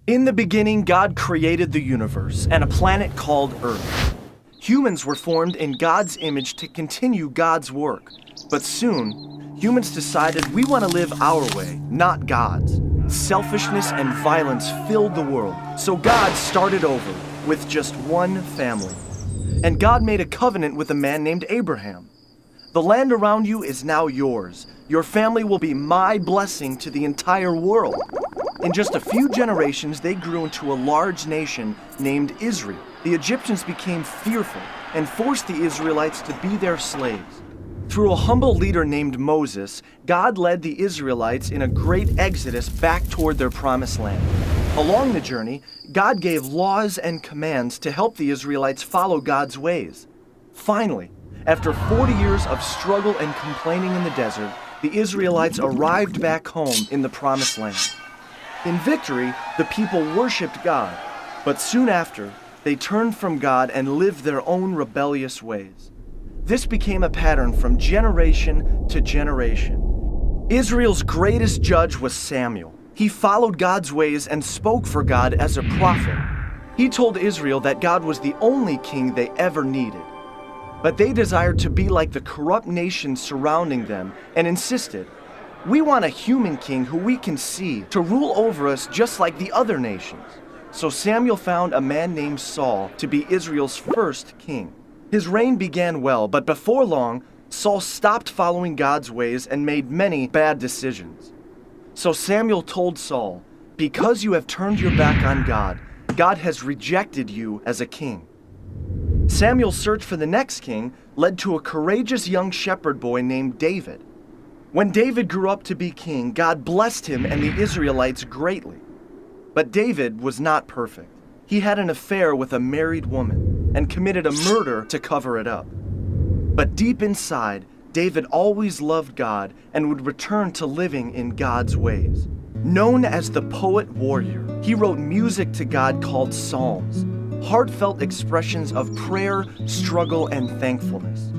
In the beginning, God created the universe and a planet called Earth. Humans were formed in God's image to continue God's work. But soon, humans decided we want to live our way, not God's. Selfishness and violence filled the world, so God started over with just one family. And God made a covenant with a man named Abraham. The land around you is now yours. Your family will be my blessing to the entire world. In just a few generations, they grew into a large nation named Israel. The Egyptians became fearful and forced the Israelites to be their slaves. Through a humble leader named Moses, God led the Israelites in a great exodus back toward their promised land. Along the journey, God gave laws and commands to help the Israelites follow God's ways. Finally, after 40 years of struggle and complaining in the desert, the Israelites arrived back home in the promised land. In victory, the people worshipped God, but soon after, they turned from God and lived their own rebellious ways. This became a pattern from generation to generation. Israel's greatest judge was Samuel. He followed God's ways and spoke for God as a prophet. He told Israel that God was the only king they ever needed. But they desired to be like the corrupt nations surrounding them and insisted, "We want a human king who we can see to rule over us just like the other nations." So Samuel found a man named Saul to be Israel's first king. His reign began well, but before long, Saul stopped following God's ways and made many bad decisions. So Samuel told Saul, "Because you have turned your back on God, God has rejected you as a king." Samuel's search for the next king led to a courageous young shepherd boy named David. When David grew up to be king, God blessed him and the Israelites greatly. But David was not perfect. He had an affair with a married woman and committed a murder to cover it up. But deep inside, David always loved God and would return to living in God's ways. Known as the poet warrior, he wrote music to God called psalms, heartfelt expressions of prayer, struggle, and thankfulness.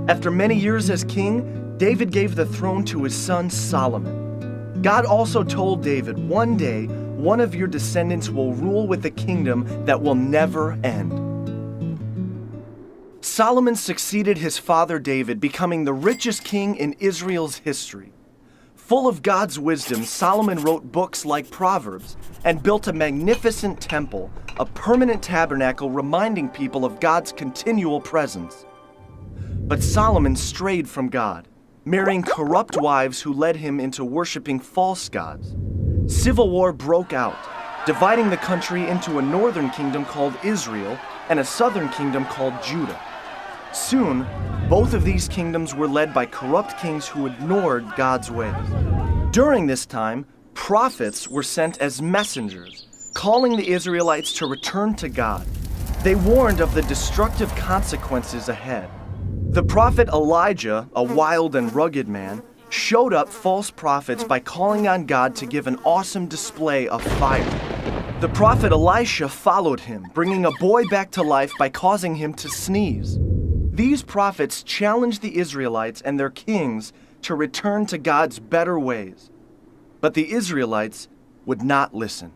After many years as king, David gave the throne to his son Solomon. God also told David, "One day, one of your descendants will rule with a kingdom that will never end." Solomon succeeded his father David, becoming the richest king in Israel's history. Full of God's wisdom, Solomon wrote books like Proverbs and built a magnificent temple, a permanent tabernacle reminding people of God's continual presence. But Solomon strayed from God, marrying corrupt wives who led him into worshiping false gods. Civil war broke out, dividing the country into a northern kingdom called Israel and a southern kingdom called Judah. Soon, both of these kingdoms were led by corrupt kings who ignored God's ways. During this time, prophets were sent as messengers, calling the Israelites to return to God. They warned of the destructive consequences ahead. The prophet Elijah, a wild and rugged man, showed up false prophets by calling on God to give an awesome display of fire. The prophet Elisha followed him, bringing a boy back to life by causing him to sneeze. These prophets challenged the Israelites and their kings to return to God's better ways. But the Israelites would not listen.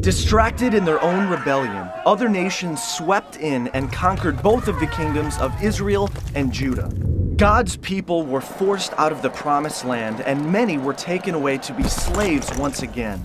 Distracted in their own rebellion, other nations swept in and conquered both of the kingdoms of Israel and Judah. God's people were forced out of the promised land, and many were taken away to be slaves once again.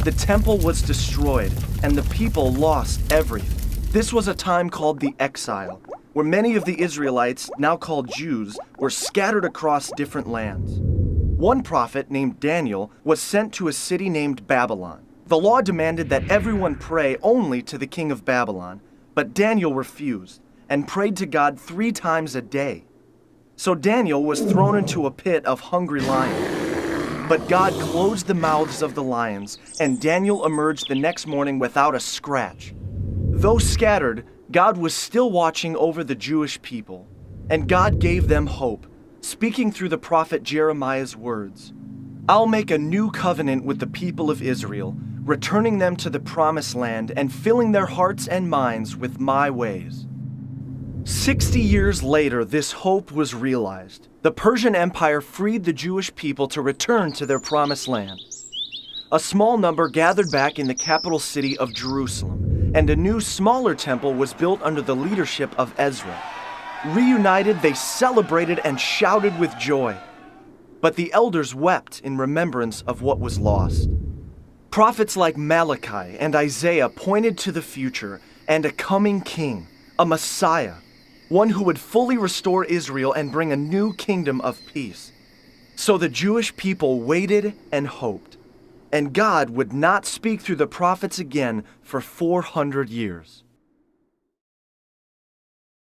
The temple was destroyed, and the people lost everything. This was a time called the exile, where many of the Israelites, now called Jews, were scattered across different lands. One prophet named Daniel was sent to a city named Babylon. The law demanded that everyone pray only to the king of Babylon, but Daniel refused and prayed to God 3 times a day. So Daniel was thrown into a pit of hungry lions. But God closed the mouths of the lions, and Daniel emerged the next morning without a scratch. Though scattered, God was still watching over the Jewish people, and God gave them hope, speaking through the prophet Jeremiah's words. "I'll make a new covenant with the people of Israel, returning them to the promised land and filling their hearts and minds with my ways." 60 years later, this hope was realized. The Persian Empire freed the Jewish people to return to their promised land. a small number gathered back in the capital city of Jerusalem, and a new, smaller temple was built under the leadership of Ezra. Reunited, they celebrated and shouted with joy. But the elders wept in remembrance of what was lost. Prophets like Malachi and Isaiah pointed to the future and a coming king, a Messiah, one who would fully restore Israel and bring a new kingdom of peace. So the Jewish people waited and hoped, and God would not speak through the prophets again for 400 years.